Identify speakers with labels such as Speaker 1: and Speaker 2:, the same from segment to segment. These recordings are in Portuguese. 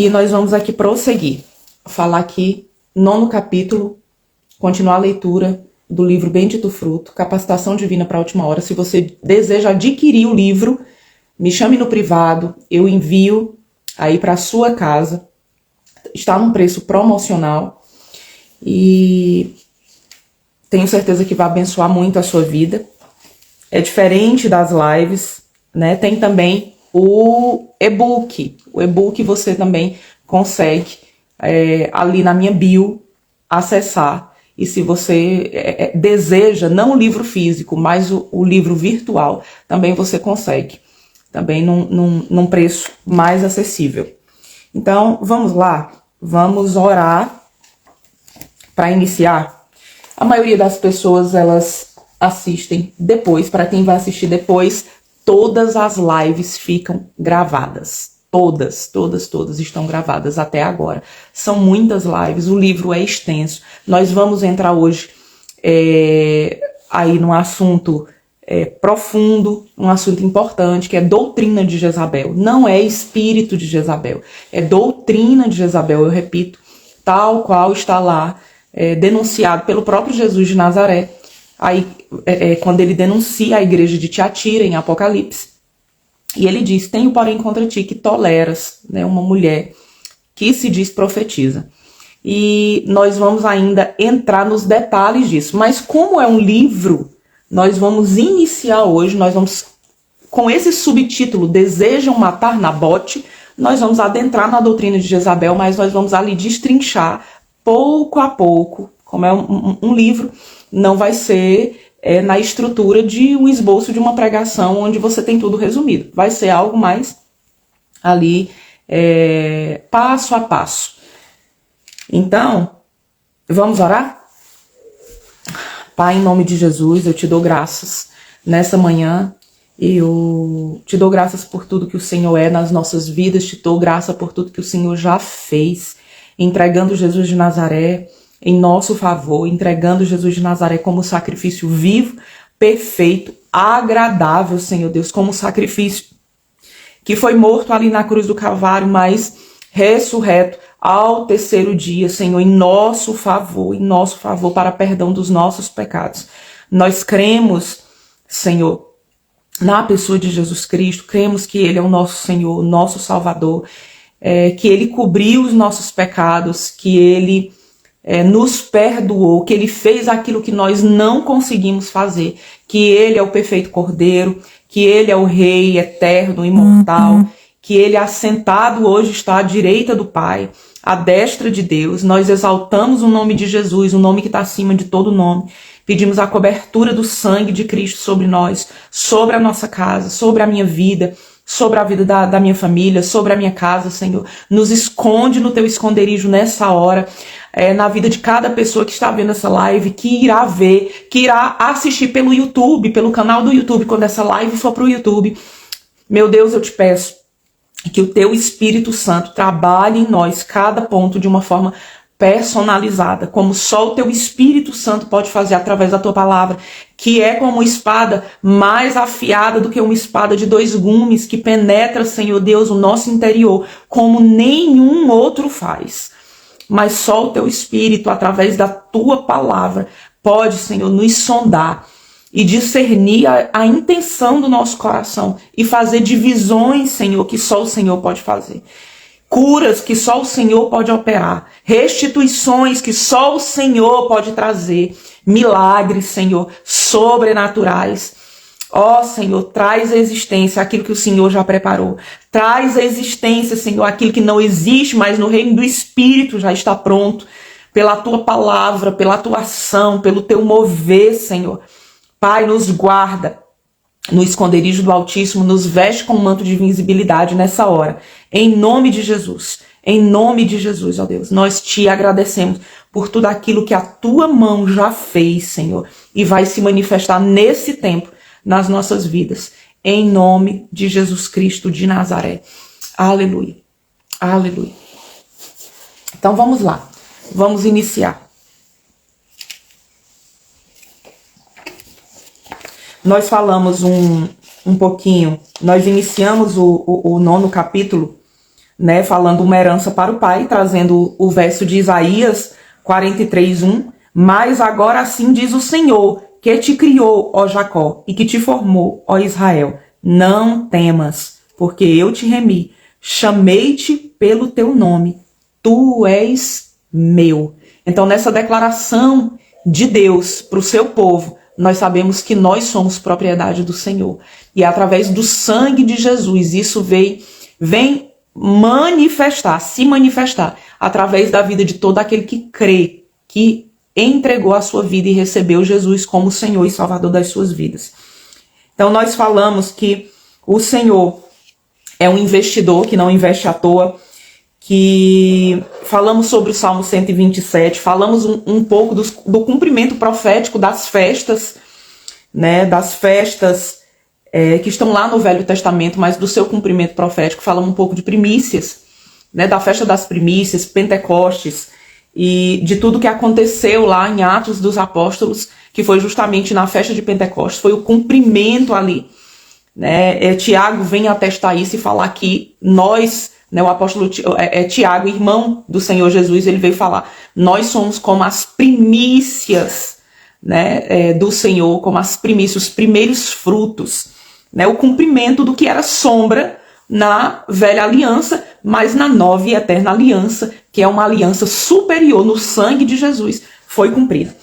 Speaker 1: E nós vamos aqui prosseguir, falar aqui, 9º capítulo, continuar a leitura do livro Bendito Fruto, Capacitação Divina para a Última Hora. Se você deseja adquirir o livro, me chame no privado, eu envio aí para a sua casa. Está num preço promocional e tenho certeza que vai abençoar muito a sua vida. É diferente das lives, né? Tem também o e-book. O e-book você também consegue ali na minha bio acessar. E se você deseja, não o livro físico, mas o livro virtual, também você consegue. Também num preço mais acessível. Então, vamos lá. Vamos orar para iniciar. A maioria das pessoas, elas assistem depois. Para quem vai assistir depois, todas as lives ficam gravadas. Todas estão gravadas até agora. São muitas lives, o livro é extenso. Nós vamos entrar hoje aí num assunto profundo, um assunto importante, que é doutrina de Jezabel. Não é espírito de Jezabel, é doutrina de Jezabel, eu repito, tal qual está lá denunciado pelo próprio Jesus de Nazaré. Aí, quando ele denuncia a igreja de Tiatira em Apocalipse, e ele diz: tenho porém contra ti que toleras, né, uma mulher que se diz profetiza. E nós vamos ainda entrar nos detalhes disso. Mas como é um livro, nós vamos iniciar hoje, nós vamos, com esse subtítulo, Desejam Matar Nabote, nós vamos adentrar na doutrina de Jezabel, mas nós vamos ali destrinchar pouco a pouco. Como é um livro, não vai ser na estrutura de um esboço de uma pregação onde você tem tudo resumido. Vai ser algo mais ali passo a passo. Então, vamos orar? Pai, em nome de Jesus, eu te dou graças nessa manhã. Eu te dou graças por tudo que o Senhor é nas nossas vidas. Te dou graça por tudo que o Senhor já fez, entregando Jesus de Nazaré em nosso favor, entregando Jesus de Nazaré como sacrifício vivo, perfeito, agradável, Senhor Deus, como sacrifício que foi morto ali na cruz do Calvário, mas ressurreto ao terceiro dia, Senhor, em nosso favor, para perdão dos nossos pecados. Nós cremos, Senhor, na pessoa de Jesus Cristo, cremos que Ele é o nosso Senhor, o nosso Salvador, que Ele cobriu os nossos pecados, que Ele nos perdoou, que Ele fez aquilo que nós não conseguimos fazer, que Ele é o perfeito Cordeiro, que Ele é o Rei eterno, imortal, que Ele assentado hoje está à direita do Pai, à destra de Deus. Nós exaltamos o nome de Jesus, o nome que está acima de todo nome. Pedimos a cobertura do sangue de Cristo sobre nós, sobre a nossa casa, sobre a minha vida, sobre a vida da minha família, sobre a minha casa, Senhor. Nos esconde no teu esconderijo nessa hora, na vida de cada pessoa que está vendo essa live, que irá ver, que irá assistir pelo YouTube, pelo canal do YouTube, quando essa live for para o YouTube. Meu Deus, eu te peço que o teu Espírito Santo trabalhe em nós cada ponto de uma forma personalizada, como só o teu Espírito Santo pode fazer através da tua palavra, que é como uma espada mais afiada do que uma espada de 2 gumes, que penetra, Senhor Deus, o nosso interior, como nenhum outro faz. Mas só o teu Espírito, através da tua palavra, pode, Senhor, nos sondar e discernir a intenção do nosso coração e fazer divisões, Senhor, que só o Senhor pode fazer. Curas que só o Senhor pode operar, restituições que só o Senhor pode trazer, milagres, Senhor, sobrenaturais. Ó, Senhor, traz à existência aquilo que o Senhor já preparou. Traz à existência, Senhor, aquilo que não existe, mas no reino do Espírito já está pronto. Pela tua palavra, pela tua ação, pelo teu mover, Senhor. Pai, nos guarda no esconderijo do Altíssimo, nos veste com um manto de invisibilidade nessa hora. Em nome de Jesus. Em nome de Jesus, ó Deus. Nós te agradecemos por tudo aquilo que a tua mão já fez, Senhor. E vai se manifestar nesse tempo nas nossas vidas. Em nome de Jesus Cristo de Nazaré. Aleluia. Aleluia. Então vamos lá. Vamos iniciar. Nós falamos um pouquinho, nós iniciamos o 9º capítulo né, falando uma herança para o pai, trazendo o verso de Isaías 43:1. Mas agora assim diz o Senhor, que te criou, ó Jacó, e que te formou, ó Israel. Não temas, porque eu te remi, chamei-te pelo teu nome, tu és meu. Então, nessa declaração de Deus para o seu povo, nós sabemos que nós somos propriedade do Senhor. E através do sangue de Jesus, isso vem se manifestar através da vida de todo aquele que crê, que entregou a sua vida e recebeu Jesus como Senhor e Salvador das suas vidas. Então nós falamos que o Senhor é um investidor que não investe à toa, que falamos sobre o Salmo 127, falamos um pouco do cumprimento profético das festas, né, das festas que estão lá no Velho Testamento, mas do seu cumprimento profético, falamos um pouco de primícias, né, da festa das primícias, Pentecostes, e de tudo que aconteceu lá em Atos dos Apóstolos, que foi justamente na festa de Pentecostes, foi o cumprimento ali, né? Tiago vem atestar isso e falar que nós, né, o apóstolo Tiago, irmão do Senhor Jesus, ele veio falar, nós somos como as primícias, né, do Senhor, como as primícias, os primeiros frutos, né, o cumprimento do que era sombra na velha aliança, mas na nova e eterna aliança, que é uma aliança superior no sangue de Jesus, foi cumprida.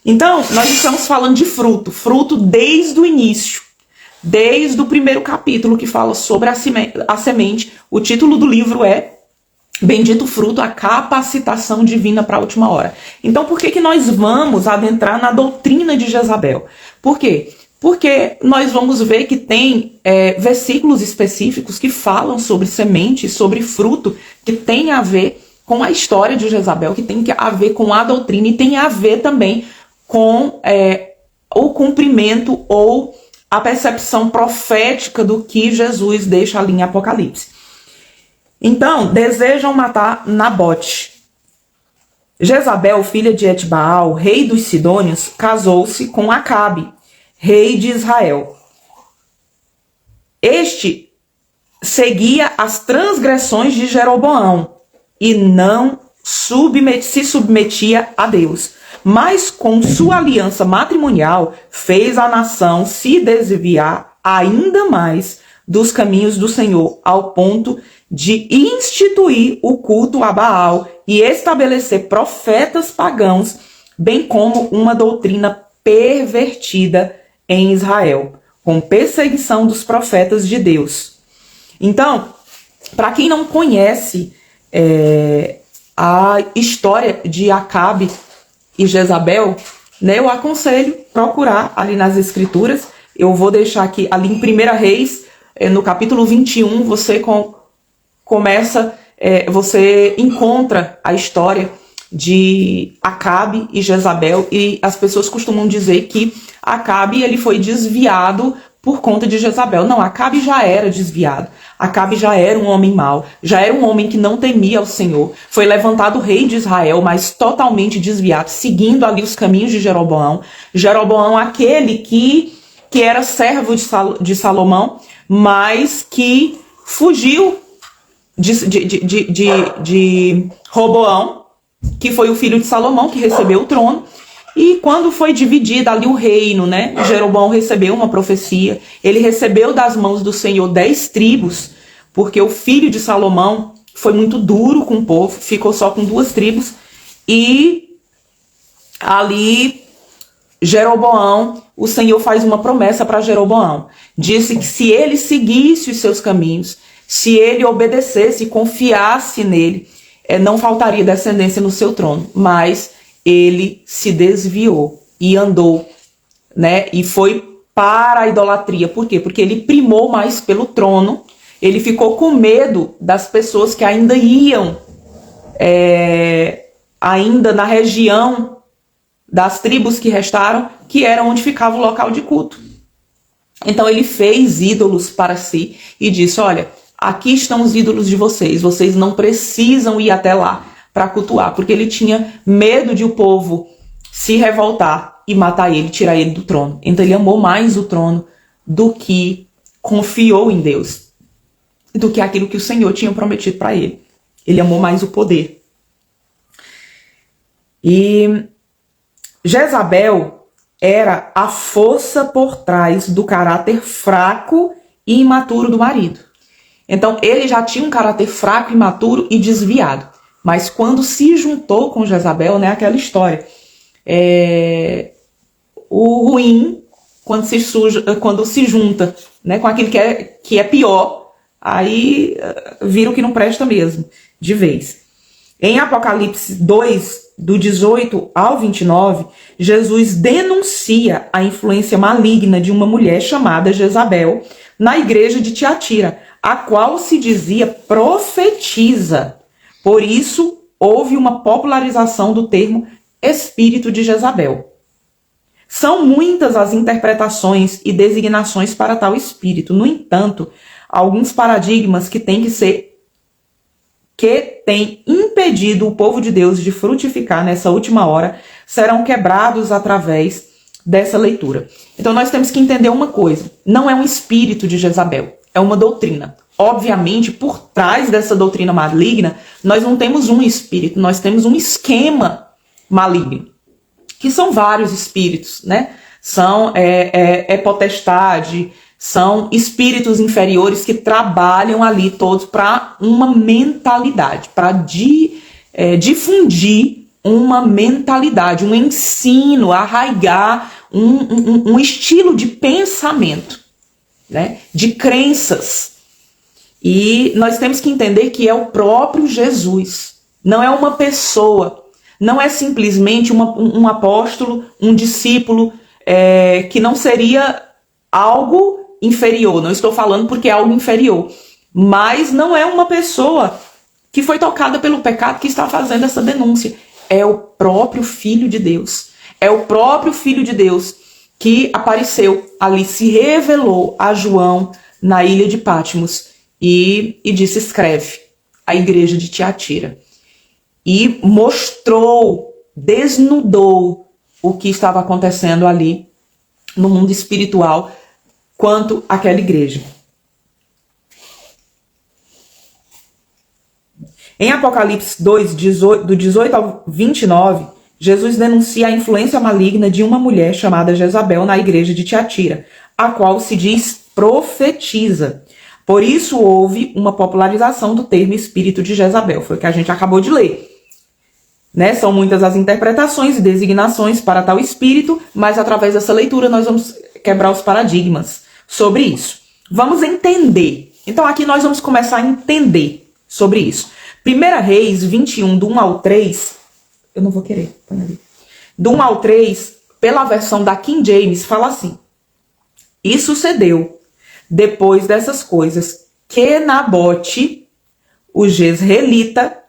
Speaker 1: Então, nós estamos falando de fruto desde o início, desde o primeiro capítulo que fala sobre a semente. O título do livro é Bendito Fruto, a capacitação divina para a última hora. Então, por que nós vamos adentrar na doutrina de Jezabel? Por quê? Porque nós vamos ver que tem versículos específicos que falam sobre semente, sobre fruto, que tem a ver com a história de Jezabel, que tem a ver com a doutrina e tem a ver também com o cumprimento ou a percepção profética do que Jesus deixa ali em Apocalipse. Então, desejam matar Nabote. Jezabel, filha de Etbaal, rei dos Sidônios, casou-se com Acabe, rei de Israel. Este seguia as transgressões de Jeroboão e não se submetia a Deus. Mas com sua aliança matrimonial fez a nação se desviar ainda mais dos caminhos do Senhor, ao ponto de instituir o culto a Baal e estabelecer profetas pagãos, bem como uma doutrina pervertida em Israel, com perseguição dos profetas de Deus. Então, para quem não conhece a história de Acabe e Jezabel, né, eu aconselho procurar ali nas escrituras. Eu vou deixar aqui ali em 1 Reis, no capítulo 21, você você encontra a história de Acabe e Jezabel, e as pessoas costumam dizer que Acabe ele foi desviado por conta de Jezabel. Não, Acabe já era desviado. Acabe já era um homem mau, já era um homem que não temia ao Senhor. Foi levantado o rei de Israel, mas totalmente desviado, seguindo ali os caminhos de Jeroboão. Jeroboão, aquele que era servo de Salomão, mas que fugiu de Roboão, que foi o filho de Salomão, que recebeu o trono. E quando foi dividido ali o reino, né, Jeroboão recebeu uma profecia, ele recebeu das mãos do Senhor 10 tribos, porque o filho de Salomão foi muito duro com o povo, ficou só com 2 tribos, e ali Jeroboão, o Senhor faz uma promessa para Jeroboão, disse que se ele seguisse os seus caminhos, se ele obedecesse e confiasse nele, não faltaria descendência no seu trono, mas ele se desviou e andou, né, e foi para a idolatria. Por quê? Porque ele primou mais pelo trono, ele ficou com medo das pessoas que ainda iam, ainda na região das tribos que restaram, que era onde ficava o local de culto. Então ele fez ídolos para si e disse, olha, aqui estão os ídolos de vocês, vocês não precisam ir até lá para cultuar, porque ele tinha medo de o povo se revoltar e matar ele, tirar ele do trono. Então ele amou mais o trono do que confiou em Deus. do que aquilo que o Senhor tinha prometido para ele. Ele amou mais o poder. E Jezabel era a força por trás do caráter fraco e imaturo do marido. Então ele já tinha um caráter fraco, imaturo e desviado. Mas quando se juntou com Jezabel, né, aquela história, o ruim, quando se junta, né, com aquilo que é pior, aí vira o que não presta mesmo, de vez. Em Apocalipse 2, do 18 ao 29, Jesus denuncia a influência maligna de uma mulher chamada Jezabel na igreja de Tiatira, a qual se dizia profetisa. Por isso, houve uma popularização do termo espírito de Jezabel. São muitas as interpretações e designações para tal espírito. No entanto, alguns paradigmas que têm impedido o povo de Deus de frutificar nessa última hora serão quebrados através dessa leitura. Então nós temos que entender uma coisa: não é um espírito de Jezabel, é uma doutrina. Obviamente, por trás dessa doutrina maligna, nós não temos um espírito, nós temos um esquema maligno, que são vários espíritos, né? São potestade, são espíritos inferiores que trabalham ali todos para uma mentalidade, para difundir uma mentalidade, um ensino, arraigar um estilo de pensamento, né? De crenças. E nós temos que entender que é o próprio Jesus, não é uma pessoa, não é simplesmente um apóstolo, um discípulo, que não seria algo inferior. Não estou falando porque é algo inferior, mas não é uma pessoa que foi tocada pelo pecado que está fazendo essa denúncia. É o próprio Filho de Deus. É o próprio Filho de Deus que apareceu ali, se revelou a João na ilha de Patmos e disse: escreve a igreja de Tiatira. E mostrou, desnudou o que estava acontecendo ali no mundo espiritual quanto àquela igreja. Em Apocalipse 2, do 18 ao 29, Jesus denuncia a influência maligna de uma mulher chamada Jezabel na igreja de Tiatira, a qual se diz profetiza. Por isso houve uma popularização do termo espírito de Jezabel, foi o que a gente acabou de ler. Né? São muitas as interpretações e designações para tal espírito, mas através dessa leitura nós vamos quebrar os paradigmas sobre isso. Vamos entender. Então aqui nós vamos começar a entender sobre isso. 1 Reis 21, do 1 ao 3, eu não vou querer, põe ali. Do 1 ao 3, pela versão da King James, fala assim: e sucedeu, depois dessas coisas, que Nabote, o jezreelita,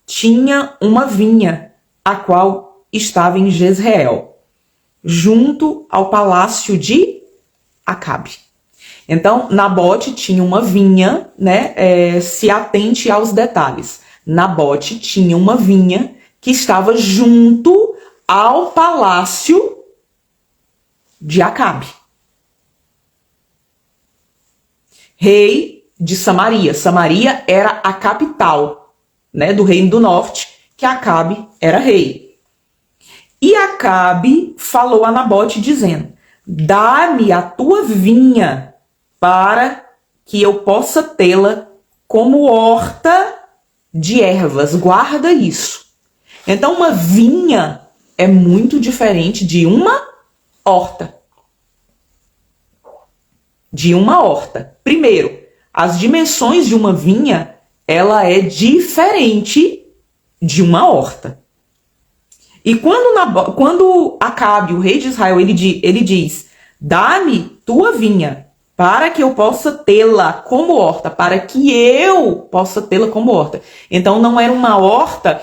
Speaker 1: tinha uma vinha, a qual estava em Jezreel, junto ao palácio de Acabe. Então, Nabote tinha uma vinha, né? Se atente aos detalhes. Nabote tinha uma vinha que estava junto ao palácio de Acabe, rei de Samaria. Samaria era a capital, né, do reino do norte, que Acabe era rei. E Acabe falou a Nabote dizendo: dá-me a tua vinha para que eu possa tê-la como horta de ervas. Guarda isso. Então uma vinha é muito diferente de uma horta. De uma horta. Primeiro, as dimensões de uma vinha, ela é diferente de uma horta. E quando Acabe, o rei de Israel, ele diz: dá-me tua vinha para que eu possa tê-la como horta, para que eu possa tê-la como horta. Então não era uma horta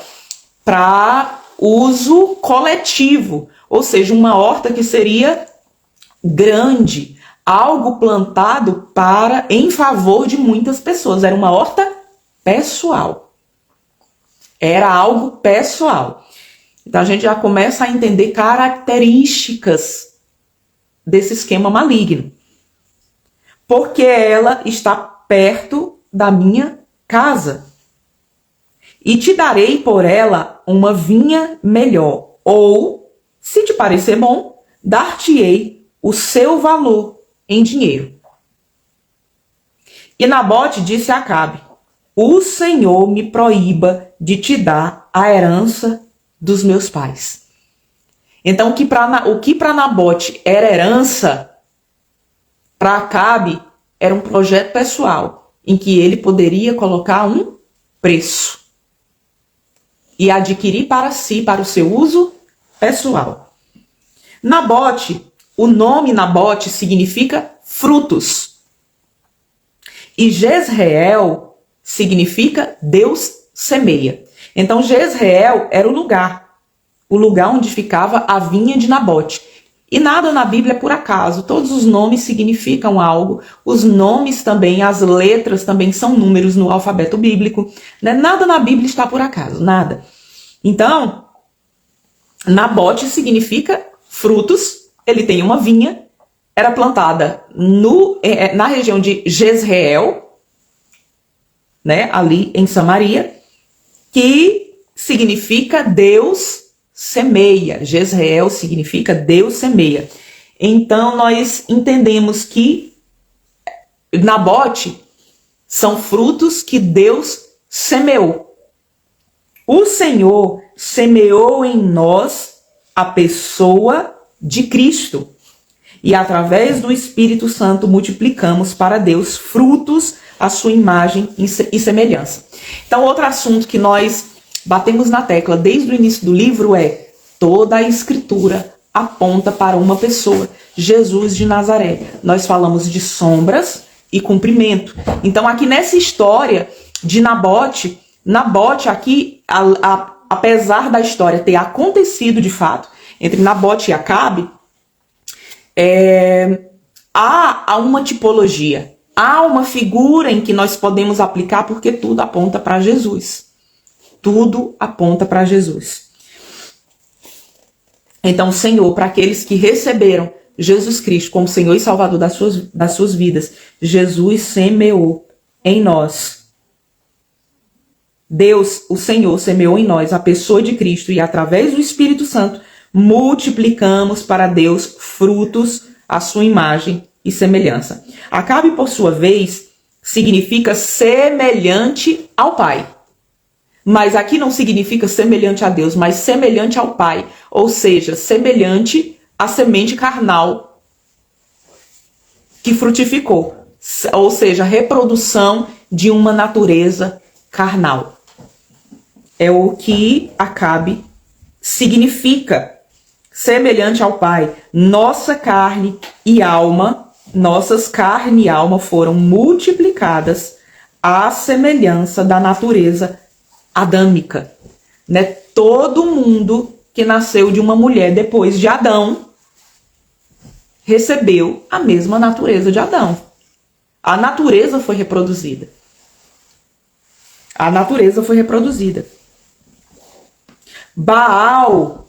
Speaker 1: para uso coletivo, ou seja, uma horta que seria grande, algo plantado em favor de muitas pessoas. Era uma horta pessoal. Era algo pessoal. Então a gente já começa a entender características desse esquema maligno. Porque ela está perto da minha casa. E te darei por ela uma vinha melhor. Ou, se te parecer bom, dar-te-ei o seu valor em dinheiro. E Nabote disse a Acabe: o Senhor me proíba de te dar a herança dos meus pais. Então, o que para Nabote era herança, para Acabe era um projeto pessoal, em que ele poderia colocar um preço e adquirir para si, para o seu uso pessoal. Nabote, o nome Nabote significa frutos. E Jezreel significa Deus semeia. Então Jezreel era o lugar onde ficava a vinha de Nabote. E nada na Bíblia é por acaso, todos os nomes significam algo, os nomes também, as letras também são números no alfabeto bíblico, né? Nada na Bíblia está por acaso, nada. Então, Nabote significa frutos, ele tem uma vinha, era plantada na região de Jezreel, né? Ali em Samaria, que significa Deus semeia. Jezreel significa Deus semeia. Então nós entendemos que Nabote são frutos que Deus semeou. O Senhor semeou em nós a pessoa de Cristo. E através do Espírito Santo multiplicamos para Deus frutos à sua imagem e semelhança. Então outro assunto que nós batemos na tecla desde o início do livro é: toda a escritura aponta para uma pessoa, Jesus de Nazaré. Nós falamos de sombras e cumprimento. Então aqui nessa história de Nabote aqui, apesar da história ter acontecido de fato entre Nabote e Acabe, há uma tipologia, há uma figura em que nós podemos aplicar, porque tudo aponta para Jesus. Tudo aponta para Jesus. Então, Senhor, para aqueles que receberam Jesus Cristo como Senhor e Salvador das suas vidas, Jesus semeou em nós. Deus, o Senhor, semeou em nós a pessoa de Cristo e através do Espírito Santo multiplicamos para Deus frutos à sua imagem e semelhança. Acabe, por sua vez, significa semelhante ao Pai. Mas aqui não significa semelhante a Deus, mas semelhante ao Pai. Ou seja, semelhante à semente carnal que frutificou. Ou seja, reprodução de uma natureza carnal. É o que Acabe significa. Semelhante ao Pai. Nossa carne e alma, nossas carne e alma foram multiplicadas à semelhança da natureza adâmica, né? Todo mundo que nasceu de uma mulher depois de Adão recebeu a mesma natureza de Adão. A natureza foi reproduzida. A natureza foi reproduzida. Baal,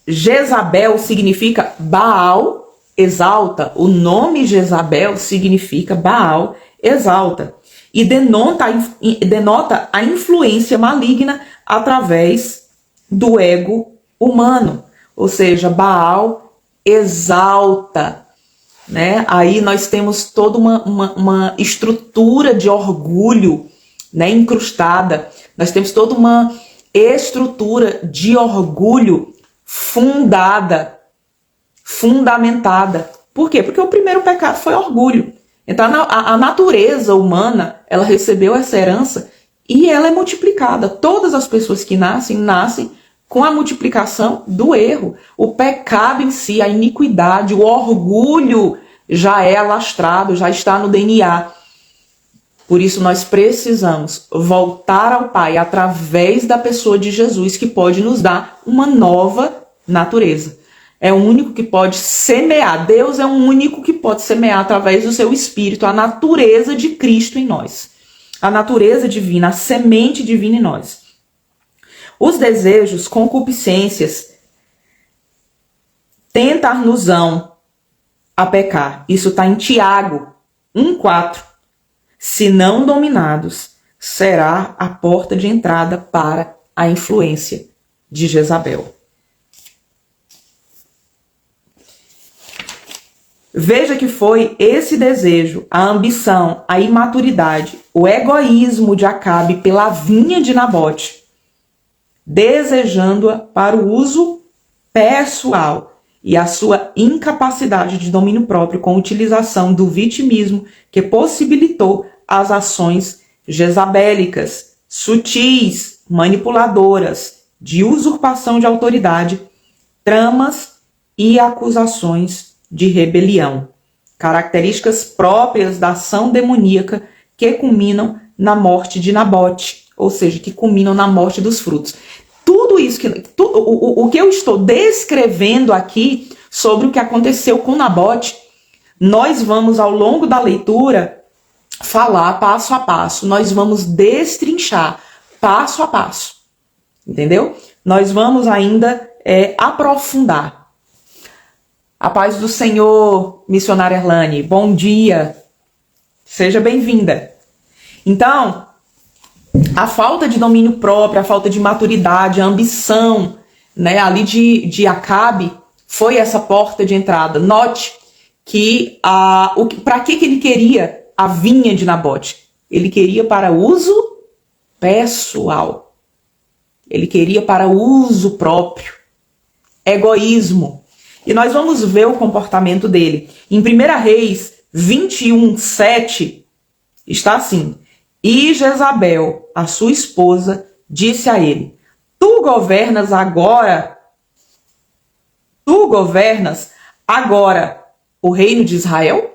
Speaker 1: Jezabel significa Baal exalta. O nome Jezabel significa Baal exalta. E denota a influência maligna através do ego humano. Ou seja, Baal exalta, né? Aí nós temos toda uma estrutura de orgulho, né, incrustada. Nós temos toda uma estrutura de orgulho fundamentada. Por quê? Porque o primeiro pecado foi orgulho. Então a natureza humana, ela recebeu essa herança e ela é multiplicada. Todas as pessoas que nascem com a multiplicação do erro. O pecado em si, a iniquidade, o orgulho já é alastrado, já está no DNA. Por isso nós precisamos voltar ao Pai através da pessoa de Jesus, que pode nos dar uma nova natureza. É o único que pode semear. Deus é o único que pode semear através do seu Espírito a natureza de Cristo em nós. A natureza divina, a semente divina em nós. Os desejos, concupiscências, tentar-nos-ão a pecar. Isso está em Tiago 1,4. se não dominados, será a porta de entrada para a influência de Jezabel. Veja que foi esse desejo, a ambição, a imaturidade, o egoísmo de Acabe pela vinha de Nabote, desejando-a para o uso pessoal, e a sua incapacidade de domínio próprio com utilização do vitimismo que possibilitou as ações jezabélicas, sutis, manipuladoras, de usurpação de autoridade, tramas e acusações de rebelião, características próprias da ação demoníaca que culminam na morte de Nabote, ou seja, que culminam na morte dos frutos. Tudo isso, o que eu estou descrevendo aqui sobre o que aconteceu com Nabote, nós vamos ao longo da leitura falar passo a passo, nós vamos destrinchar passo a passo, entendeu? Nós vamos ainda aprofundar. A paz do Senhor, missionária Erlane, bom dia, seja bem-vinda. Então, a falta de domínio próprio, a falta de maturidade, a ambição, né, ali de Acabe, foi essa porta de entrada. Note que para que ele queria a vinha de Nabote? Ele queria para uso pessoal. Ele queria para uso próprio. Egoísmo. E nós vamos ver o comportamento dele. Em 1 Reis 21:7, está assim: E Jezabel, a sua esposa, disse a ele: Tu governas agora o reino de Israel?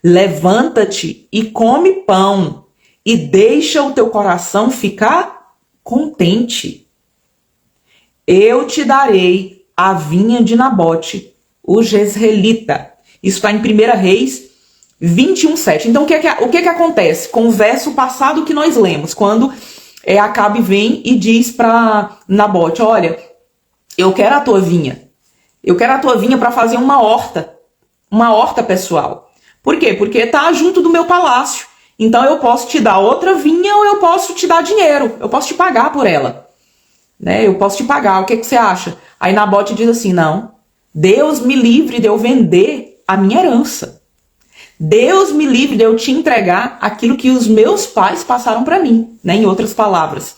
Speaker 1: Levanta-te e come pão, e deixa o teu coração ficar contente. Eu te darei a vinha de Nabote, o jezreelita. Isso está em 1 Reis 21:7. Então, o que acontece com o verso passado que nós lemos? Quando Acabe vem e diz para Nabote: olha, eu quero a tua vinha. Eu quero a tua vinha para fazer uma horta pessoal. Por quê? Porque está junto do meu palácio. Então, eu posso te dar outra vinha ou eu posso te dar dinheiro. Eu posso te pagar por ela. Né? Eu posso te pagar, o que você acha? Aí Nabote diz assim: não, Deus me livre de eu vender a minha herança. Deus me livre de eu te entregar aquilo que os meus pais passaram para mim, né? Em outras palavras.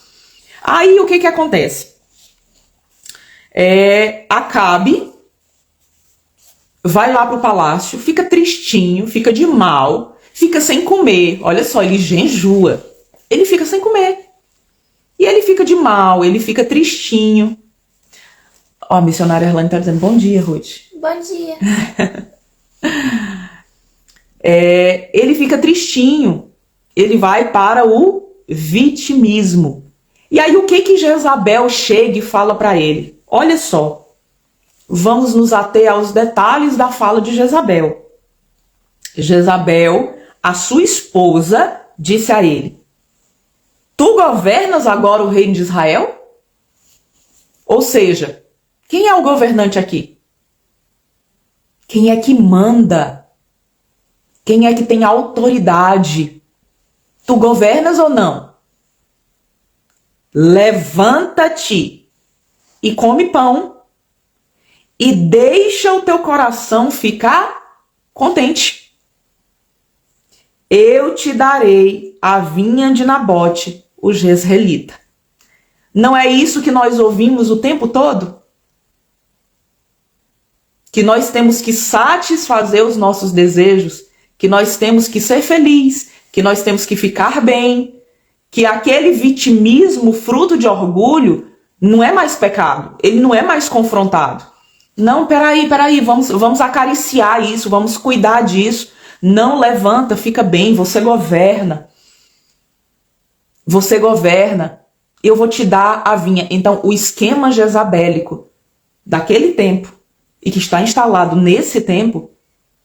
Speaker 1: Aí o que acontece? Acabe vai lá pro palácio, fica tristinho, fica de mal, fica sem comer. Olha só, ele jejua, ele fica sem comer. E ele fica de mal, ele fica tristinho. Ó, a missionária Erlane tá dizendo bom dia, Ruth.
Speaker 2: Bom dia.
Speaker 1: Ele fica tristinho. Ele vai para o vitimismo. E aí o que Jezabel chega e fala para ele? Olha só, vamos nos ater aos detalhes da fala de Jezabel. Jezabel, a sua esposa, disse a ele: Tu governas agora o reino de Israel? Ou seja, quem é o governante aqui? Quem é que manda? Quem é que tem autoridade? Tu governas ou não? Levanta-te e come pão e deixa o teu coração ficar contente. Eu te darei a vinha de Nabote, o jezreelita. Não é isso que nós ouvimos o tempo todo? Que nós temos que satisfazer os nossos desejos, que nós temos que ser felizes, que nós temos que ficar bem, que aquele vitimismo, fruto de orgulho, não é mais pecado, ele não é mais confrontado. Não, peraí, vamos acariciar isso, vamos cuidar disso. Não, levanta, fica bem, você governa. Você governa, eu vou te dar a vinha. Então, o esquema jezabélico daquele tempo e que está instalado nesse tempo,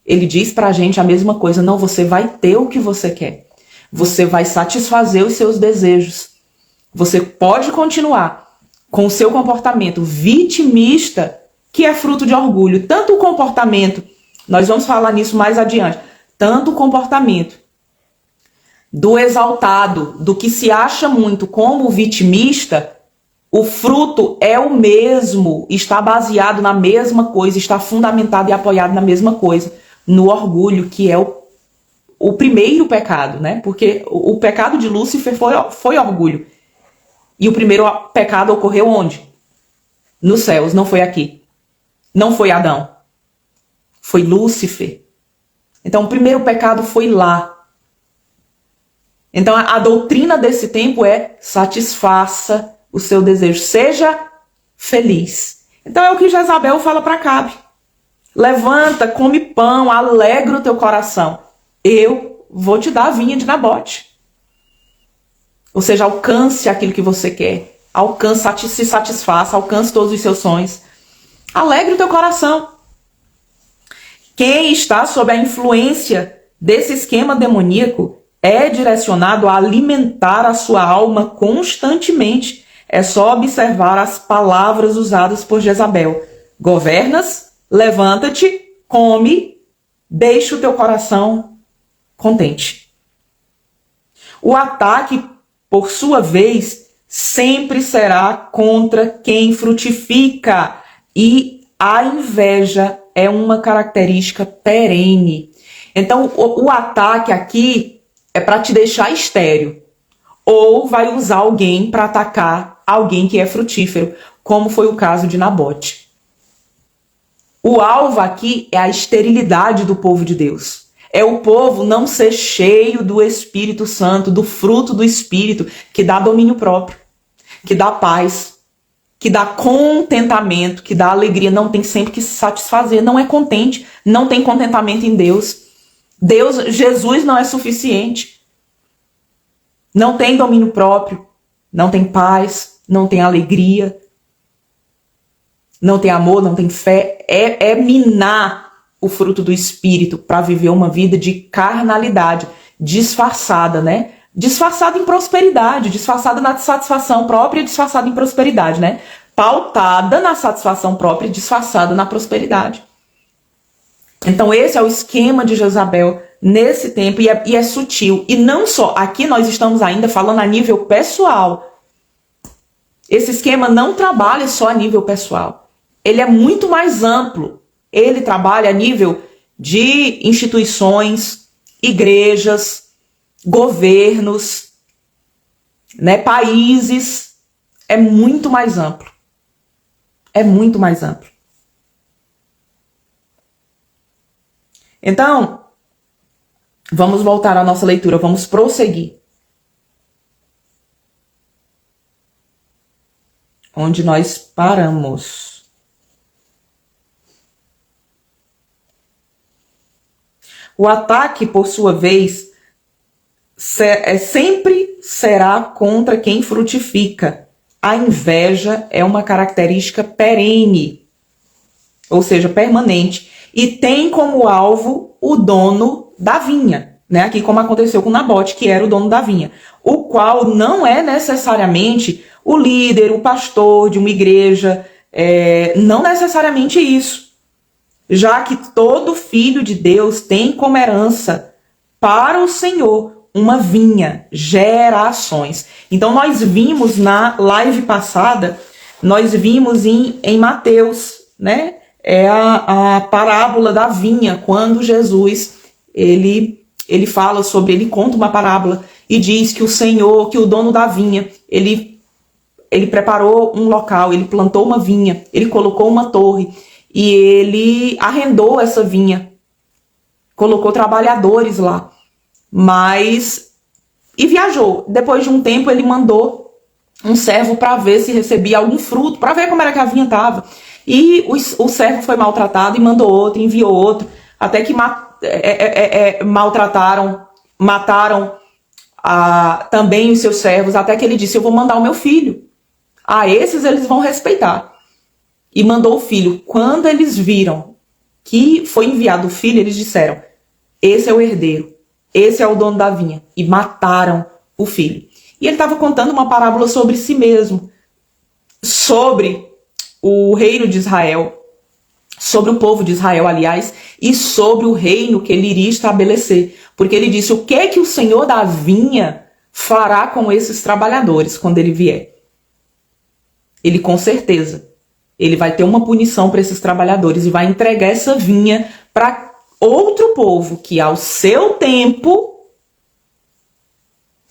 Speaker 1: ele diz pra gente a mesma coisa. Não, você vai ter o que você quer. Você vai satisfazer os seus desejos. Você pode continuar com o seu comportamento vitimista, que é fruto de orgulho. Tanto o comportamento, nós vamos falar nisso mais adiante, tanto o comportamento do exaltado, do que se acha muito como vitimista, o fruto é o mesmo, está baseado na mesma coisa, está fundamentado e apoiado na mesma coisa, no orgulho, que é o primeiro pecado, né? Porque o pecado de Lúcifer foi orgulho. E o primeiro pecado ocorreu onde? Nos céus, não foi aqui. Não foi Adão. Foi Lúcifer. Então o primeiro pecado foi lá. Então a doutrina desse tempo é: satisfaça o seu desejo, seja feliz. Então é o que Jezabel fala para Acabe: levanta, come pão, alegra o teu coração, eu vou te dar a vinha de Nabote. Ou seja, alcance aquilo que você quer, alcance, se satisfaça, alcance todos os seus sonhos, alegre o teu coração. Quem está sob a influência desse esquema demoníaco é direcionado a alimentar a sua alma constantemente. É só observar as palavras usadas por Jezabel: governas, levanta-te, come, deixa o teu coração contente. O ataque, por sua vez, sempre será contra quem frutifica, e a inveja é uma característica perene. Então, o ataque aqui é para te deixar estéril, ou vai usar alguém para atacar alguém que é frutífero, como foi o caso de Nabote. O alvo aqui é a esterilidade do povo de Deus. É o povo não ser cheio do Espírito Santo, do fruto do Espírito, que dá domínio próprio, que dá paz, que dá contentamento, que dá alegria. Não tem sempre que se satisfazer, não é contente, não tem contentamento em Deus. Jesus não é suficiente. Não tem domínio próprio, não tem paz, não tem alegria, não tem amor, não tem fé. É minar o fruto do Espírito para viver uma vida de carnalidade, disfarçada, né? Disfarçada em prosperidade, disfarçada na satisfação própria, disfarçada em prosperidade, né? Pautada na satisfação própria, disfarçada na prosperidade. Então esse é o esquema de Jezabel nesse tempo, e é sutil. E não só, aqui nós estamos ainda falando a nível pessoal. Esse esquema não trabalha só a nível pessoal. Ele é muito mais amplo. Ele trabalha a nível de instituições, igrejas, governos, né, países. É muito mais amplo. É muito mais amplo. Então, vamos voltar à nossa leitura, vamos prosseguir. Onde nós paramos. O ataque, por sua vez, sempre será contra quem frutifica. A inveja é uma característica perene, ou seja, permanente, e tem como alvo o dono da vinha, né? Aqui como aconteceu com Nabote, que era o dono da vinha, o qual não é necessariamente o líder, o pastor de uma igreja, não necessariamente isso, já que todo filho de Deus tem como herança para o Senhor uma vinha, gerações. Então nós vimos na live passada, nós vimos em Mateus, né? É a parábola da vinha, quando Jesus, ele fala sobre, ele conta uma parábola e diz que o Senhor, que o dono da vinha, ele preparou um local, ele plantou uma vinha, ele colocou uma torre e ele arrendou essa vinha, colocou trabalhadores lá, e viajou. Depois de um tempo ele mandou um servo para ver se recebia algum fruto, para ver como era que a vinha estava. E o servo foi maltratado e mandou outro, enviou outro, até que mataram também os seus servos, até que ele disse: eu vou mandar o meu filho. Esses eles vão respeitar. E mandou o filho. Quando eles viram que foi enviado o filho, eles disseram: esse é o herdeiro, esse é o dono da vinha. E mataram o filho. E ele estava contando uma parábola sobre si mesmo, sobre o reino de Israel, sobre o povo de Israel, aliás, e sobre o reino que ele iria estabelecer. Porque ele disse, o que é que o Senhor da vinha fará com esses trabalhadores quando ele vier? Ele, com certeza, ele vai ter uma punição para esses trabalhadores e vai entregar essa vinha para outro povo que, ao seu tempo,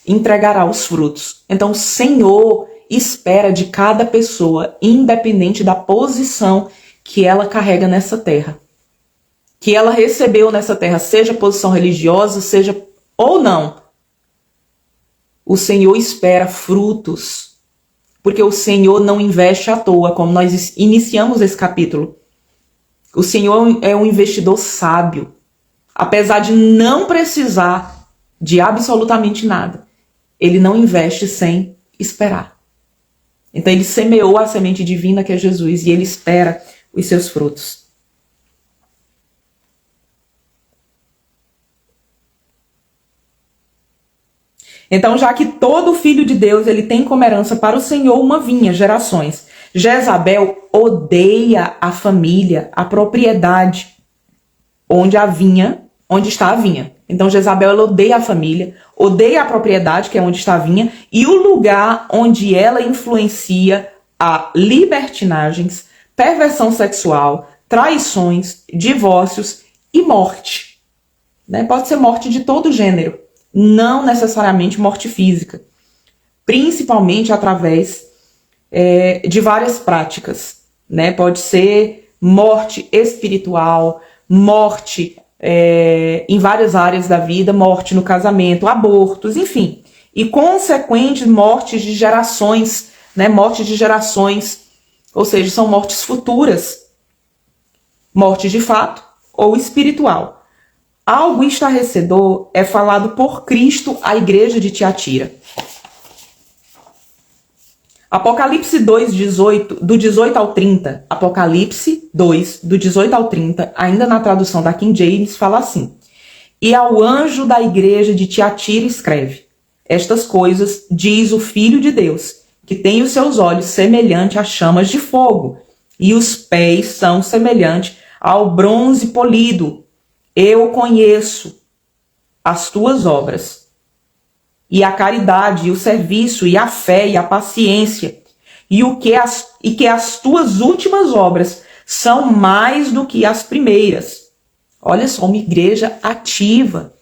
Speaker 1: entregará os frutos. Então, o Senhor espera de cada pessoa, independente da posição que ela carrega nessa terra, que ela recebeu nessa terra, seja posição religiosa, seja ou não. O Senhor espera frutos, porque o Senhor não investe à toa, como nós iniciamos esse capítulo. O Senhor é um investidor sábio, apesar de não precisar de absolutamente nada. Ele não investe sem esperar. Então ele semeou a semente divina que é Jesus e ele espera os seus frutos. Então, já que todo filho de Deus ele tem como herança para o Senhor uma vinha, gerações, Jezabel odeia a família, a propriedade onde está a vinha. Então Jezabel ela odeia a família, odeia a propriedade, que é onde está a vinha, e o lugar onde ela influencia a libertinagens, perversão sexual, traições, divórcios e morte. Né? Pode ser morte de todo gênero, não necessariamente morte física, principalmente através de várias práticas. Né? Pode ser morte espiritual, morte em várias áreas da vida, morte no casamento, abortos, enfim. E consequentes mortes de gerações, né? Mortes de gerações, ou seja, são mortes futuras. Morte de fato ou espiritual. Algo estarrecedor é falado por Cristo à igreja de Tiatira. Apocalipse 2, 18, do 18 ao 30, Apocalipse 2, do 18 ao 30, ainda na tradução da King James, fala assim: E ao anjo da igreja de Tiatira escreve, estas coisas diz o Filho de Deus, que tem os seus olhos semelhantes a chamas de fogo, e os pés são semelhantes ao bronze polido. Eu conheço as tuas obras, e a caridade, e o serviço, e a fé, e a paciência, e que as tuas últimas obras são mais do que as primeiras. Olha só, uma igreja ativa,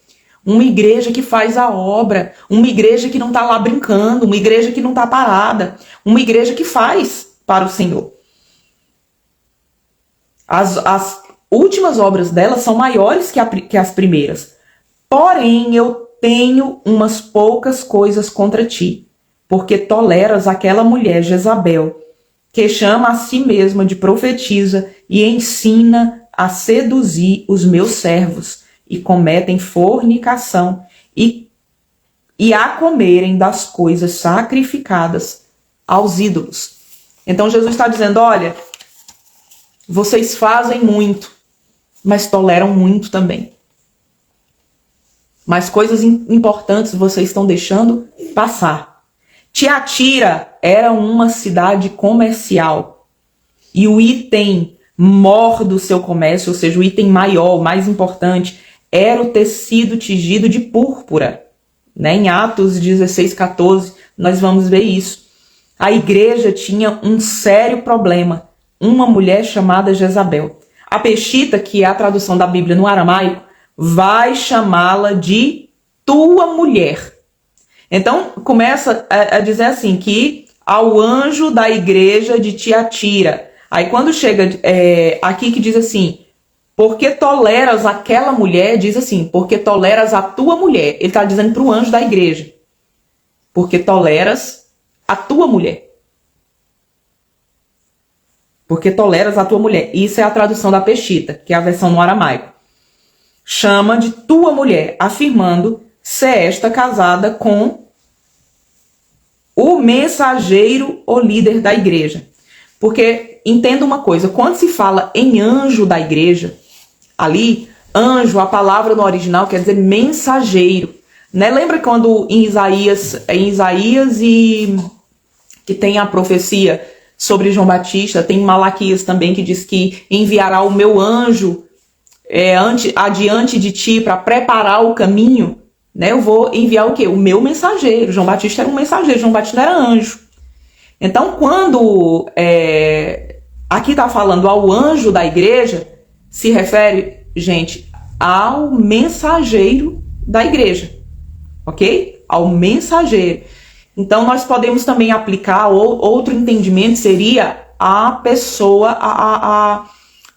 Speaker 1: uma igreja que faz a obra, uma igreja que não está lá brincando, uma igreja que não está parada, uma igreja que faz para o Senhor. As últimas obras dela são maiores que as primeiras. Porém, eu tenho umas poucas coisas contra ti, porque toleras aquela mulher Jezabel, que chama a si mesma de profetisa e ensina a seduzir os meus servos, e cometem fornicação, e a comerem das coisas sacrificadas aos ídolos. Então Jesus está dizendo, olha, vocês fazem muito, mas toleram muito também. Mas coisas importantes vocês estão deixando passar. Tiatira era uma cidade comercial. E o item maior do seu comércio, ou seja, o item maior, o mais importante, era o tecido tingido de púrpura. Né? Em Atos 16, 14, nós vamos ver isso. A igreja tinha um sério problema. Uma mulher chamada Jezabel. A Peshita, que é a tradução da Bíblia no aramaico, vai chamá-la de tua mulher. Então, começa a dizer assim, que ao anjo da igreja de Tiatira. Aí quando chega aqui que diz assim, porque toleras aquela mulher, diz assim, porque toleras a tua mulher. Ele está dizendo para o anjo da igreja. Porque toleras a tua mulher. Porque toleras a tua mulher. Isso é a tradução da Peshita, que é a versão no aramaico. Chama de tua mulher, afirmando ser esta casada com o mensageiro ou líder da igreja. Porque, entenda uma coisa, quando se fala em anjo da igreja, ali, anjo, a palavra no original quer dizer mensageiro. Né? Lembra quando em Isaías e que tem a profecia sobre João Batista. Tem Malaquias também que diz que enviará o meu anjo adiante de ti para preparar o caminho. Né? Eu vou enviar o quê? O meu mensageiro. João Batista era um mensageiro, João Batista era anjo. Então, quando aqui está falando ao anjo da igreja, se refere, gente, ao mensageiro da igreja, ok? Ao mensageiro. Então, nós podemos também aplicar outro entendimento, seria a pessoa,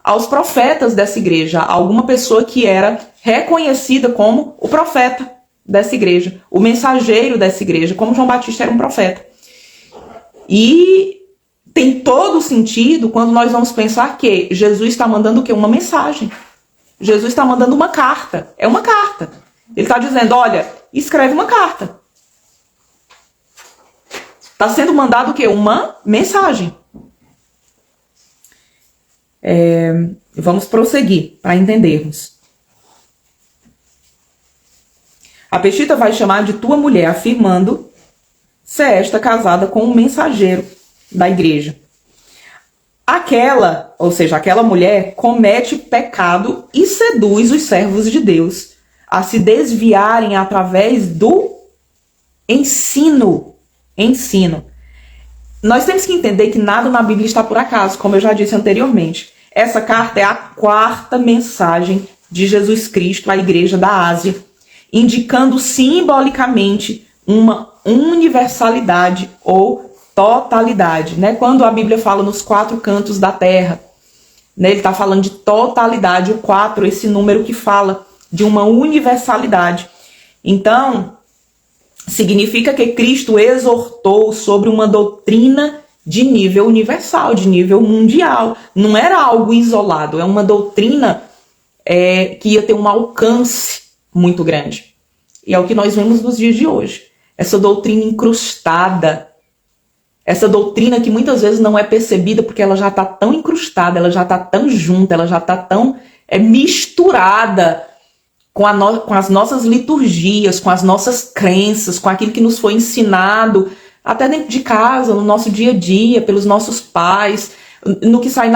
Speaker 1: aos profetas dessa igreja, alguma pessoa que era reconhecida como o profeta dessa igreja, o mensageiro dessa igreja, como João Batista era um profeta. E tem todo sentido quando nós vamos pensar que Jesus está mandando o quê? Uma mensagem. Jesus está mandando uma carta. É uma carta. Ele está dizendo, olha, escreve uma carta. Está sendo mandado o quê? Uma mensagem. Vamos prosseguir para entendermos. A Peshita vai chamar de tua mulher, afirmando ser esta casada com um mensageiro da igreja. Aquela mulher comete pecado e seduz os servos de Deus a se desviarem através do ensino. Nós temos que entender que nada na Bíblia está por acaso, como eu já disse anteriormente. Essa carta é a 4ª mensagem de Jesus Cristo à igreja da Ásia, indicando simbolicamente uma universalidade ou totalidade, né? Quando a Bíblia fala nos 4 cantos da terra, né, ele está falando de totalidade, o 4, esse número que fala de uma universalidade. Então, significa que Cristo exortou sobre uma doutrina de nível universal, de nível mundial. Não era algo isolado, é uma doutrina que ia ter um alcance muito grande. E é o que nós vemos nos dias de hoje. Essa doutrina incrustada, essa doutrina que muitas vezes não é percebida porque ela já está tão incrustada, ela já está tão junta, ela já está tão misturada com as nossas liturgias, com as nossas crenças, com aquilo que nos foi ensinado, até dentro de casa, no nosso dia a dia, pelos nossos pais, no que sai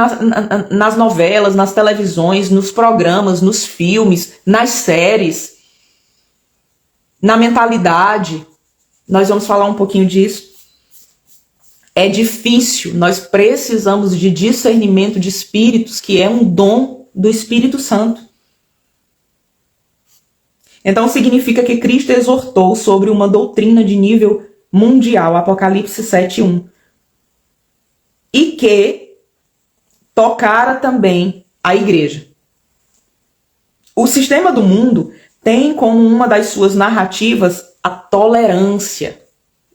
Speaker 1: nas novelas, nas televisões, nos programas, nos filmes, nas séries, na mentalidade. Nós vamos falar um pouquinho disso. É difícil, nós precisamos de discernimento de espíritos, que é um dom do Espírito Santo. Então significa que Cristo exortou sobre uma doutrina de nível mundial, Apocalipse 7:1, e que tocara também a igreja. O sistema do mundo tem como uma das suas narrativas a tolerância.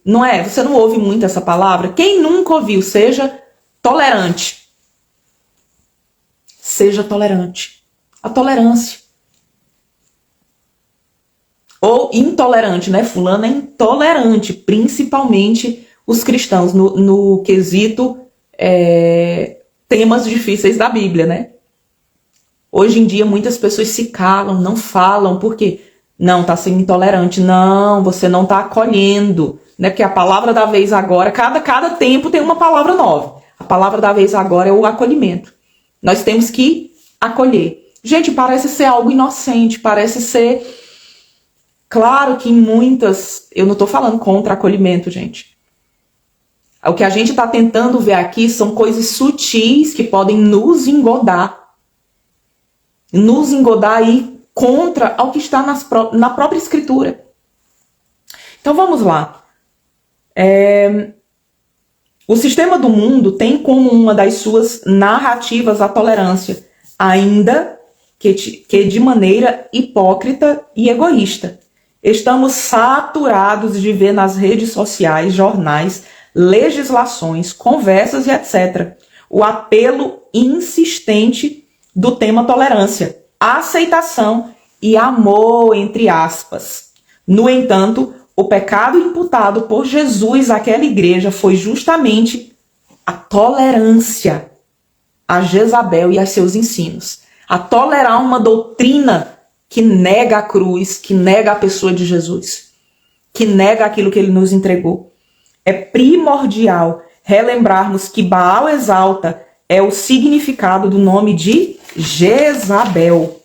Speaker 1: Não é? Você não ouve muito essa palavra? Quem nunca ouviu? Seja tolerante. Seja tolerante. A tolerância. Ou intolerante, né? Fulano é intolerante, principalmente os cristãos, no quesito temas difíceis da Bíblia, né? Hoje em dia muitas pessoas se calam, não falam, por quê? Não, tá sendo intolerante. Não, você não tá acolhendo, né? Porque a palavra da vez agora, cada tempo tem uma palavra nova. A palavra da vez agora é o acolhimento. Nós temos que acolher. Gente, parece ser algo inocente, parece ser... Claro que em muitas... Eu não tô falando contra acolhimento, gente. O que a gente tá tentando ver aqui são coisas sutis que podem nos engodar. Nos engodar aí contra ao que está na própria Escritura. Então vamos lá. O sistema do mundo tem como uma das suas narrativas a tolerância, ainda que de maneira hipócrita e egoísta. Estamos saturados de ver nas redes sociais, jornais, legislações, conversas e etc. o apelo insistente do tema tolerância, aceitação e amor, entre aspas. No entanto, o pecado imputado por Jesus àquela igreja foi justamente a tolerância a Jezabel e a seus ensinos. A tolerar uma doutrina que nega a cruz, que nega a pessoa de Jesus, que nega aquilo que ele nos entregou. É primordial relembrarmos que Baal exalta é o significado do nome de Jezabel.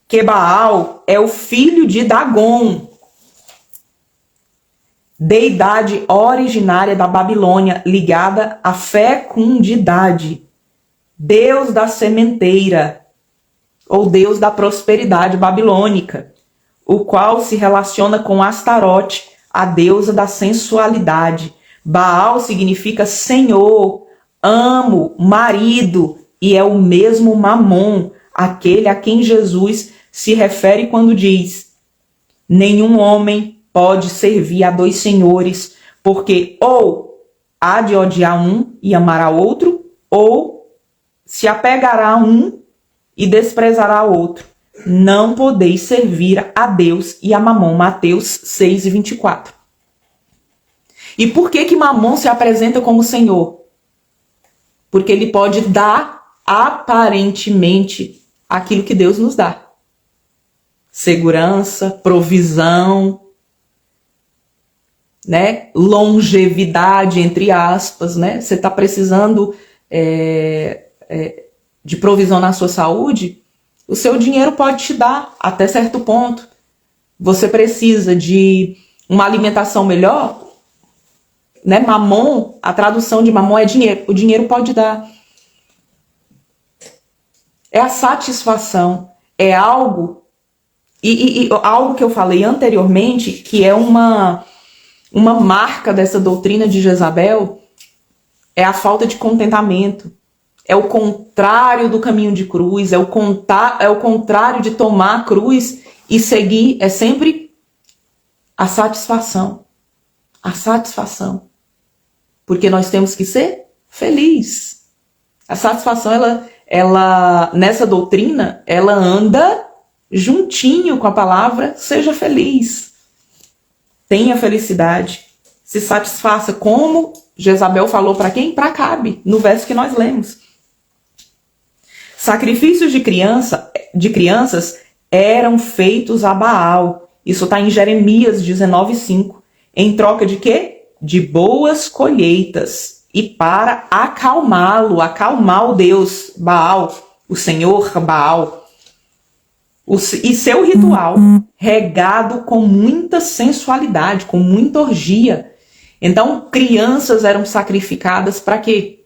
Speaker 1: Que Baal é o filho de Dagon, deidade originária da Babilônia, ligada à fecundidade, deus da sementeira, ou deus da prosperidade babilônica, o qual se relaciona com Astarote, a deusa da sensualidade. Baal significa senhor, amo, marido, e é o mesmo Mamon, aquele a quem Jesus se refere quando diz: nenhum homem pode servir a dois senhores, porque ou há de odiar um e amar a outro, ou se apegará a um e desprezará outro. Não podeis servir a Deus e a Mamon. Mateus 6:24. E por que que Mamon se apresenta como Senhor? Porque ele pode dar aparentemente aquilo que Deus nos dá. Segurança, provisão, né? Longevidade, entre aspas, né? Você está precisando de provisão na sua saúde, o seu dinheiro pode te dar até certo ponto. Você precisa de uma alimentação melhor, né? Mamon, a tradução de mamon é dinheiro. O dinheiro pode dar. É a satisfação, é algo, e algo que eu falei anteriormente, que é uma marca dessa doutrina de Jezabel, é a falta de contentamento. É o contrário do caminho de cruz, é o contrário de tomar a cruz e seguir, é sempre a satisfação. A satisfação. Porque nós temos que ser felizes. A satisfação, ela nessa doutrina, ela anda juntinho com a palavra seja feliz. Tenha felicidade. Se satisfaça, como Jezabel falou para quem? Para Acabe, no verso que nós lemos. Sacrifícios de crianças eram feitos a Baal. Isso está em Jeremias 19:5. Em troca de quê? De boas colheitas. E para acalmá-lo, acalmar o Deus Baal, o Senhor Baal. E seu ritual regado com muita sensualidade, com muita orgia. Então, crianças eram sacrificadas para quê?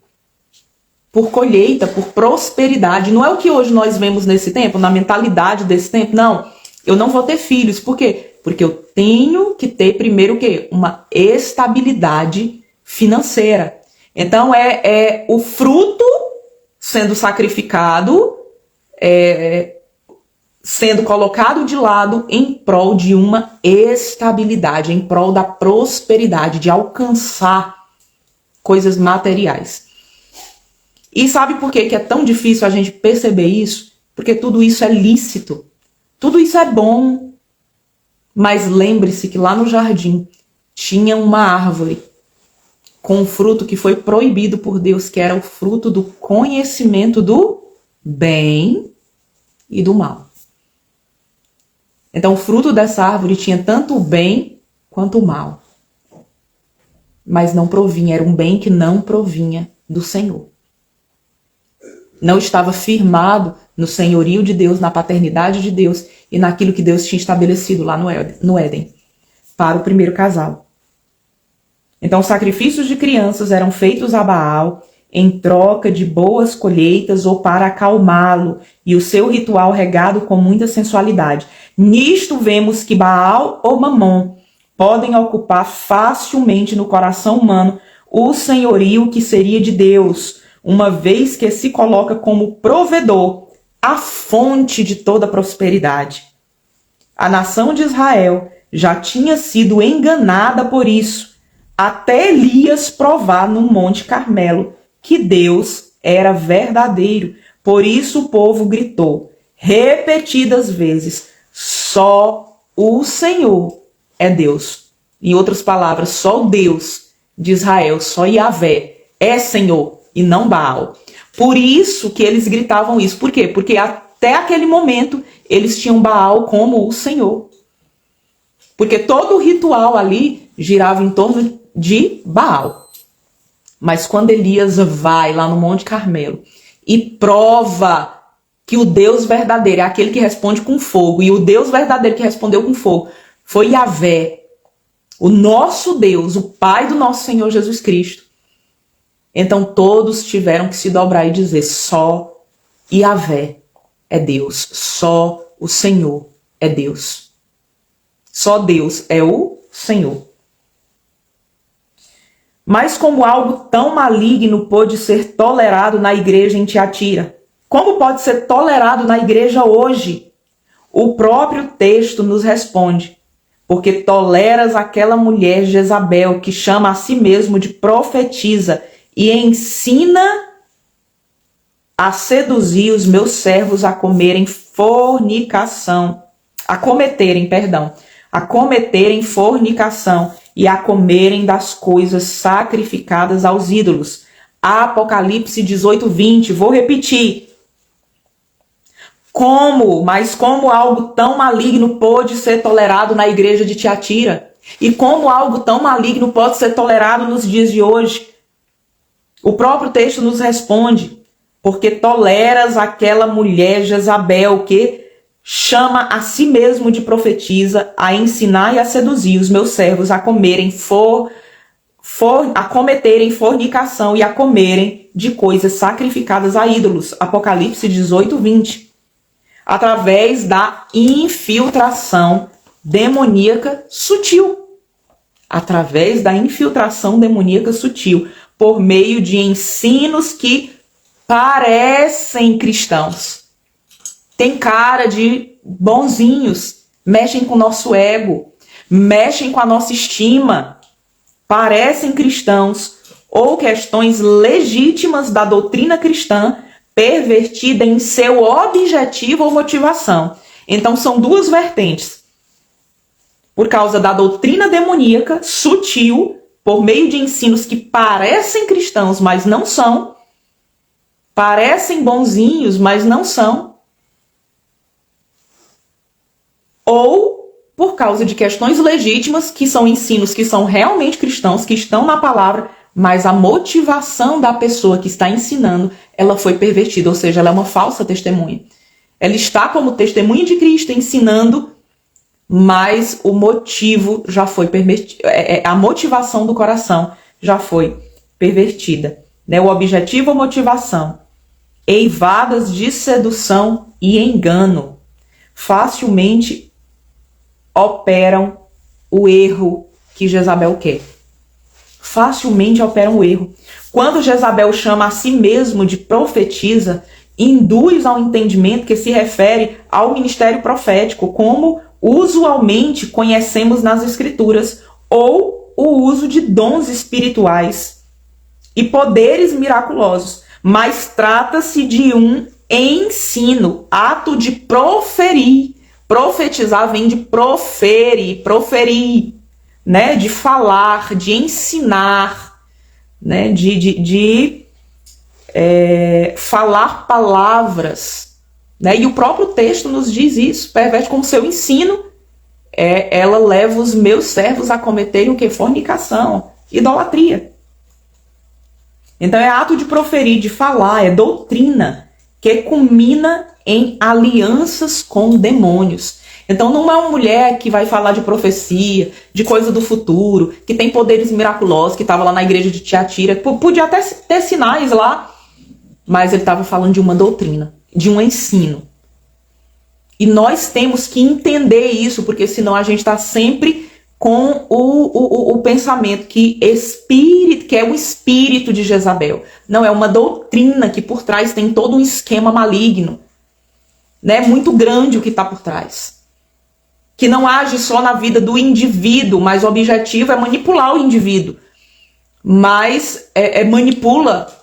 Speaker 1: Por colheita, por prosperidade. Não é o que hoje nós vemos nesse tempo, na mentalidade desse tempo. Não, eu não vou ter filhos. Por quê? Porque eu tenho que ter primeiro o quê? Uma estabilidade financeira. Então, é o fruto sendo sacrificado, sendo colocado de lado em prol de uma estabilidade, em prol da prosperidade, de alcançar coisas materiais. E sabe por que é tão difícil a gente perceber isso? Porque tudo isso é lícito, tudo isso é bom. Mas lembre-se que lá no jardim tinha uma árvore com um fruto que foi proibido por Deus, que era o fruto do conhecimento do bem e do mal. Então o fruto dessa árvore tinha tanto o bem quanto o mal. Mas não provinha, era um bem que não provinha do Senhor. Não estava firmado no senhorio de Deus, na paternidade de Deus e naquilo que Deus tinha estabelecido lá no Éden, para o primeiro casal. Então, sacrifícios de crianças eram feitos a Baal em troca de boas colheitas ou para acalmá-lo, e o seu ritual regado com muita sensualidade. Nisto vemos que Baal ou Mamon podem ocupar facilmente no coração humano o senhorio que seria de Deus, uma vez que se coloca como provedor, a fonte de toda prosperidade. A nação de Israel já tinha sido enganada por isso, até Elias provar no Monte Carmelo que Deus era verdadeiro. Por isso o povo gritou repetidas vezes: só o Senhor é Deus. Em outras palavras, só o Deus de Israel, só Yahvé é Senhor e não Baal. Por isso que eles gritavam isso. Por quê? Porque até aquele momento eles tinham Baal como o Senhor. Porque todo o ritual ali girava em torno de Baal. Mas quando Elias vai lá no Monte Carmelo e prova que o Deus verdadeiro é aquele que responde com fogo, e o Deus verdadeiro que respondeu com fogo foi Yahvé, o nosso Deus, o Pai do nosso Senhor Jesus Cristo. Então todos tiveram que se dobrar e dizer: só Yahvé é Deus, só o Senhor é Deus. Só Deus é o Senhor. Mas como algo tão maligno pôde ser tolerado na igreja em Tiatira? Como pode ser tolerado na igreja hoje? O próprio texto nos responde: porque toleras aquela mulher Jezabel, que chama a si mesmo de profetisa e ensina a seduzir os meus servos a cometerem fornicação e a comerem das coisas sacrificadas aos ídolos. Apocalipse 18:20, vou repetir. Mas como algo tão maligno pôde ser tolerado na igreja de Tiatira? E como algo tão maligno pode ser tolerado nos dias de hoje? O próprio texto nos responde: porque toleras aquela mulher Jezabel, que chama a si mesmo de profetisa, a ensinar e a seduzir os meus servos a cometerem fornicação e a comerem de coisas sacrificadas a ídolos. Apocalipse 18:20. Através da infiltração demoníaca sutil. Através da infiltração demoníaca sutil, por meio de ensinos que parecem cristãos. Tem cara de bonzinhos, mexem com o nosso ego, mexem com a nossa estima, parecem cristãos, ou questões legítimas da doutrina cristã, pervertida em seu objetivo ou motivação. Então são duas vertentes. Por causa da doutrina demoníaca, sutil, por meio de ensinos que parecem cristãos, mas não são, parecem bonzinhos, mas não são, ou por causa de questões legítimas, que são ensinos que são realmente cristãos, que estão na palavra, mas a motivação da pessoa que está ensinando, ela foi pervertida, ou seja, ela é uma falsa testemunha. Ela está como testemunha de Cristo ensinando, mas o motivo já foi pervertido, a motivação do coração já foi pervertida, né? O objetivo ou motivação, eivadas de sedução e engano, facilmente operam o erro que Jezabel quer. Facilmente operam o erro. Quando Jezabel chama a si mesmo de profetisa, induz ao entendimento que se refere ao ministério profético, como usualmente conhecemos nas Escrituras, ou o uso de dons espirituais e poderes miraculosos. Mas trata-se de um ensino, ato de proferir. Profetizar vem de proferir, né? De falar, de ensinar, né? De falar palavras, né? E o próprio texto nos diz isso: perverte com o seu ensino, ela leva os meus servos a cometerem o que? Fornicação, idolatria. Então é ato de proferir, de falar, é doutrina que culmina em alianças com demônios. Então não é uma mulher que vai falar de profecia, de coisa do futuro, que tem poderes miraculosos, que estava lá na igreja de Tiatira, podia até ter sinais lá, mas ele estava falando de uma doutrina, de um ensino. E nós temos que entender isso, porque senão a gente está sempre com o pensamento que é o espírito de Jezabel. Não, é uma doutrina que por trás tem todo um esquema maligno, né? Muito grande o que está por trás. Que não age só na vida do indivíduo, mas o objetivo é manipular o indivíduo. Mas manipula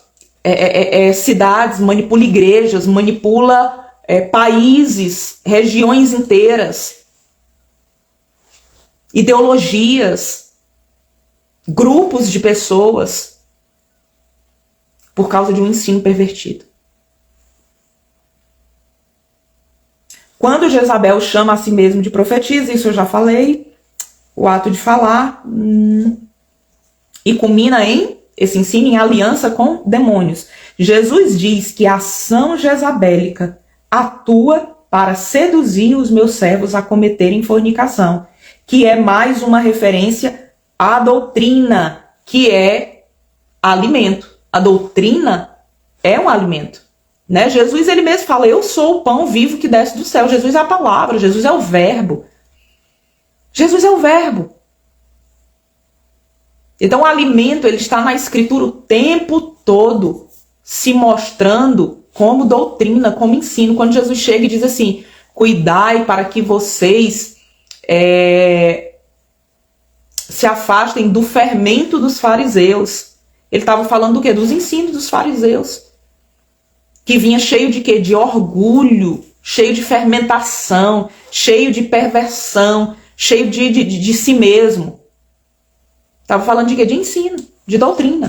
Speaker 1: cidades, manipula igrejas, manipula países, regiões inteiras, ideologias, grupos de pessoas, por causa de um ensino pervertido. Quando Jezabel chama a si mesmo de profetisa, isso eu já falei, o ato de falar, e culmina em esse ensino em aliança com demônios. Jesus diz que a ação jezabélica atua para seduzir os meus servos a cometerem fornicação, que é mais uma referência à doutrina, que é alimento. A doutrina é um alimento, né? Jesus, ele mesmo fala, eu sou o pão vivo que desce do céu. Jesus é a palavra, Jesus é o verbo. Jesus é o verbo. Então o alimento, ele está na escritura o tempo todo, se mostrando como doutrina, como ensino. Quando Jesus chega e diz assim, cuidai para que vocês se afastem do fermento dos fariseus. Ele estava falando do quê? Dos ensinos dos fariseus. Que vinha cheio de quê? De orgulho, cheio de fermentação, cheio de perversão, cheio de si mesmo. Estava falando de quê? De ensino, de doutrina.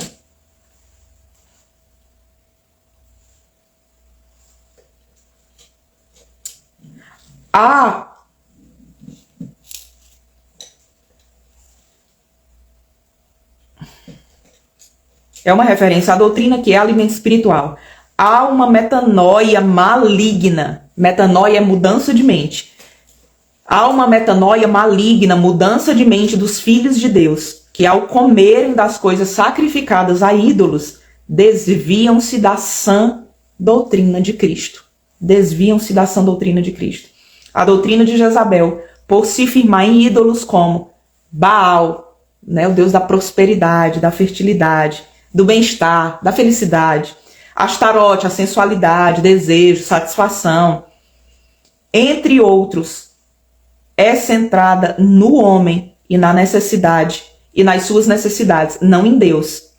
Speaker 1: É uma referência à doutrina que é alimento espiritual. Há uma metanoia maligna. Metanoia é mudança de mente. Há uma metanoia maligna, mudança de mente dos filhos de Deus, que ao comerem das coisas sacrificadas a ídolos, desviam-se da sã doutrina de Cristo. Desviam-se da sã doutrina de Cristo. A doutrina de Jezabel, por se firmar em ídolos como Baal, né, o Deus da prosperidade, da fertilidade, do bem-estar, da felicidade, Astarote, a sensualidade, desejo, satisfação, entre outros, é centrada no homem e na necessidade e nas suas necessidades, não em Deus.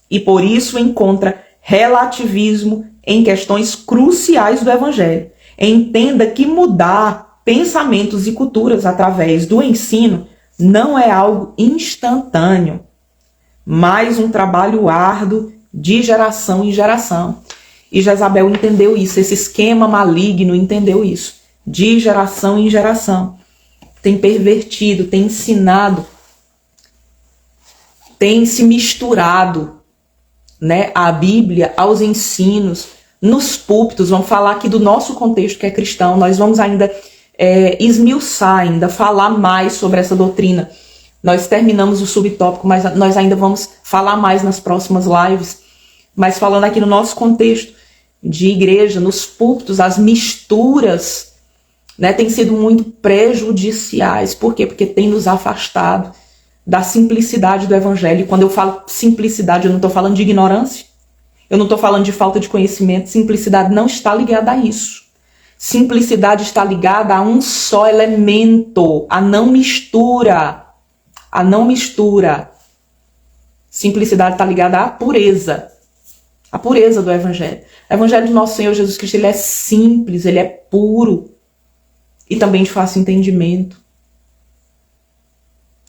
Speaker 1: E por isso encontra relativismo em questões cruciais do Evangelho. Entenda que mudar pensamentos e culturas através do ensino não é algo instantâneo, mas um trabalho árduo de geração em geração. E Jezabel entendeu isso, esse esquema maligno entendeu isso, de geração em geração. Tem pervertido, tem ensinado, tem se misturado, né, a Bíblia aos ensinos, nos púlpitos. Vamos falar aqui do nosso contexto que é cristão, nós vamos ainda esmiuçar, ainda falar mais sobre essa doutrina. Nós terminamos o subtópico, mas nós ainda vamos falar mais nas próximas lives. Mas falando aqui no nosso contexto de igreja, nos púlpitos, as misturas, né, têm sido muito prejudiciais. Por quê? Porque tem nos afastado da simplicidade do Evangelho. E quando eu falo simplicidade, eu não estou falando de ignorância, eu não estou falando de falta de conhecimento. Simplicidade não está ligada a isso. Simplicidade está ligada a um só elemento, a não mistura. A não mistura. Simplicidade está ligada à pureza. A pureza do Evangelho. O Evangelho do nosso Senhor Jesus Cristo, ele é simples, ele é puro. E também de fácil entendimento.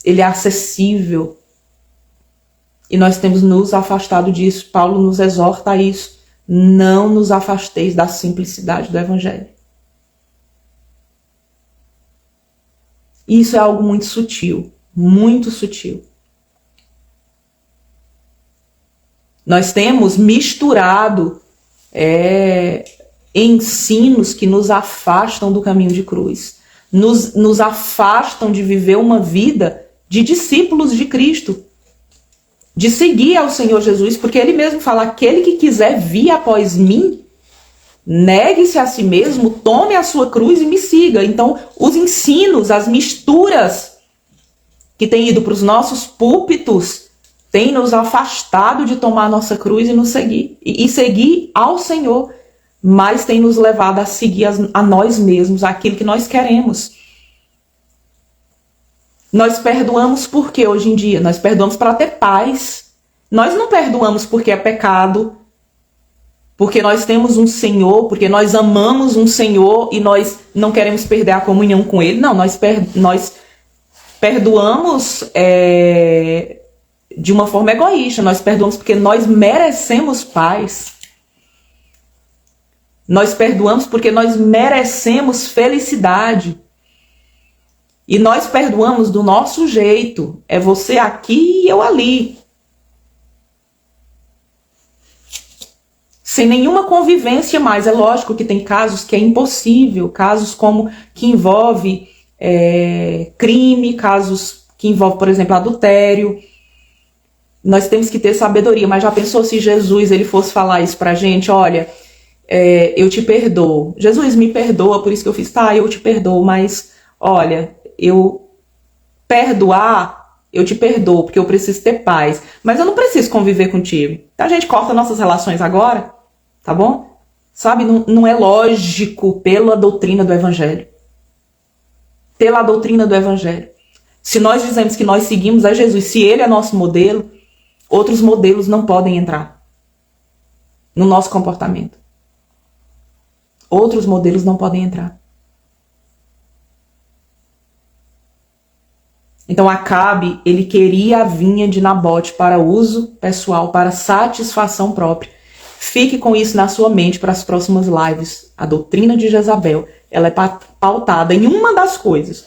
Speaker 1: Ele é acessível. E nós temos nos afastado disso. Paulo nos exorta a isso. Não nos afasteis da simplicidade do Evangelho. E isso é algo muito sutil. Muito sutil. Nós temos misturado ensinos que nos afastam do caminho de cruz. Nos afastam de viver uma vida de discípulos de Cristo. De seguir ao Senhor Jesus, porque ele mesmo fala, aquele que quiser vir após mim, negue-se a si mesmo, tome a sua cruz e me siga. Então, os ensinos, as misturas que têm ido para os nossos púlpitos, têm nos afastado de tomar a nossa cruz e nos seguir. E seguir ao Senhor, mas tem nos levado a seguir a nós mesmos, aquilo que nós queremos. Nós perdoamos por quê hoje em dia? Nós perdoamos para ter paz. Nós não perdoamos porque é pecado, porque nós temos um Senhor, porque nós amamos um Senhor e nós não queremos perder a comunhão com Ele. Não, nós perdoamos de uma forma egoísta. Nós perdoamos porque nós merecemos paz. Nós perdoamos porque nós merecemos felicidade. E nós perdoamos do nosso jeito. É você aqui e eu ali. sem nenhuma convivência mais. É lógico que tem casos que é impossível, casos como que envolve crime, casos que envolve, por exemplo, adultério. Nós temos que ter sabedoria, mas já pensou se Jesus ele fosse falar isso pra gente? Olha, eu te perdoo. Jesus, me perdoa, por isso que eu fiz. Tá, eu te perdoo, mas olha, eu te perdoo, porque eu preciso ter paz. Mas eu não preciso conviver contigo. Então a gente corta nossas relações agora, tá bom? Sabe, não é lógico pela doutrina do Evangelho. Pela doutrina do Evangelho. Se nós dizemos que nós seguimos a Jesus, se ele é nosso modelo, outros modelos não podem entrar no nosso comportamento. Outros modelos não podem entrar. Então Acabe, ele queria a vinha de Nabote para uso pessoal, para satisfação própria. Fique com isso na sua mente para as próximas lives. A doutrina de Jezabel, ela é pautada em uma das coisas,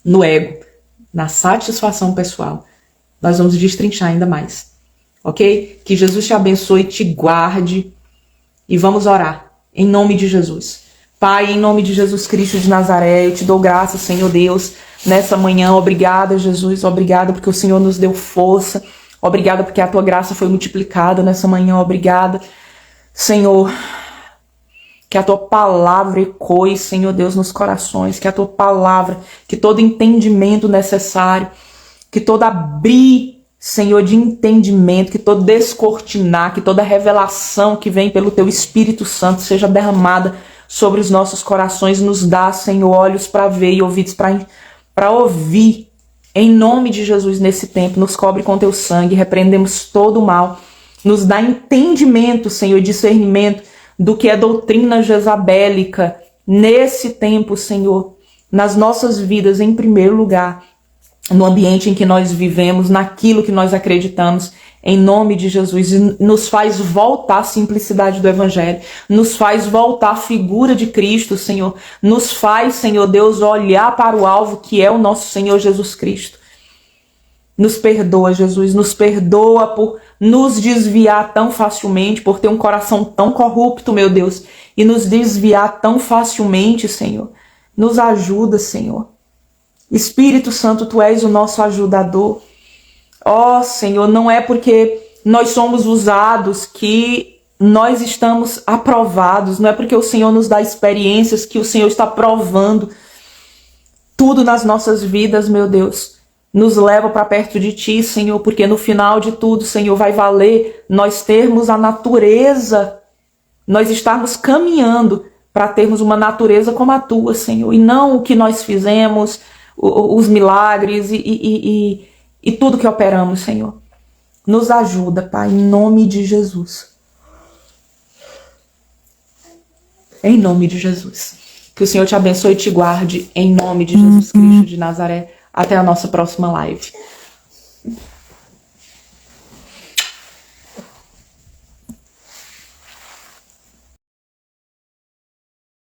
Speaker 1: no ego, na satisfação pessoal. Nós vamos destrinchar ainda mais, ok? Que Jesus te abençoe, te guarde e vamos orar, em nome de Jesus. Pai, em nome de Jesus Cristo de Nazaré, eu te dou graças, Senhor Deus, nessa manhã. Obrigada, Jesus, obrigada porque o Senhor nos deu força, obrigada porque a tua graça foi multiplicada nessa manhã, obrigada, Senhor, que a tua palavra ecoe, Senhor Deus, nos corações, que a tua palavra, que todo entendimento necessário, que todo abrir, Senhor, de entendimento, que todo descortinar, que toda revelação que vem pelo teu Espírito Santo seja derramada sobre os nossos corações. Nos dá, Senhor, olhos para ver e ouvidos para ouvir. Em nome de Jesus, nesse tempo, nos cobre com teu sangue, repreendemos todo o mal. Nos dá entendimento, Senhor, discernimento do que é doutrina jezabélica nesse tempo, Senhor, nas nossas vidas, em primeiro lugar, no ambiente em que nós vivemos, naquilo que nós acreditamos, em nome de Jesus. E nos faz voltar à simplicidade do Evangelho, nos faz voltar à figura de Cristo, Senhor, nos faz, Senhor Deus, olhar para o alvo que é o nosso Senhor Jesus Cristo. Nos perdoa, Jesus, nos perdoa por nos desviar tão facilmente, por ter um coração tão corrupto, meu Deus, e nos desviar tão facilmente, Senhor. Nos ajuda, Senhor. Espírito Santo, tu és o nosso ajudador. Ó, Senhor, não é porque nós somos usados que nós estamos aprovados, não é porque o Senhor nos dá experiências que o Senhor está provando tudo nas nossas vidas, meu Deus. Nos leva para perto de ti, Senhor, porque no final de tudo, Senhor, vai valer nós termos a natureza, nós estarmos caminhando para termos uma natureza como a tua, Senhor, e não o que nós fizemos, os milagres e tudo que operamos, Senhor. Nos ajuda, Pai, em nome de Jesus. Em nome de Jesus. Que o Senhor te abençoe e te guarde, em nome de Jesus Cristo de Nazaré. Até a nossa próxima live.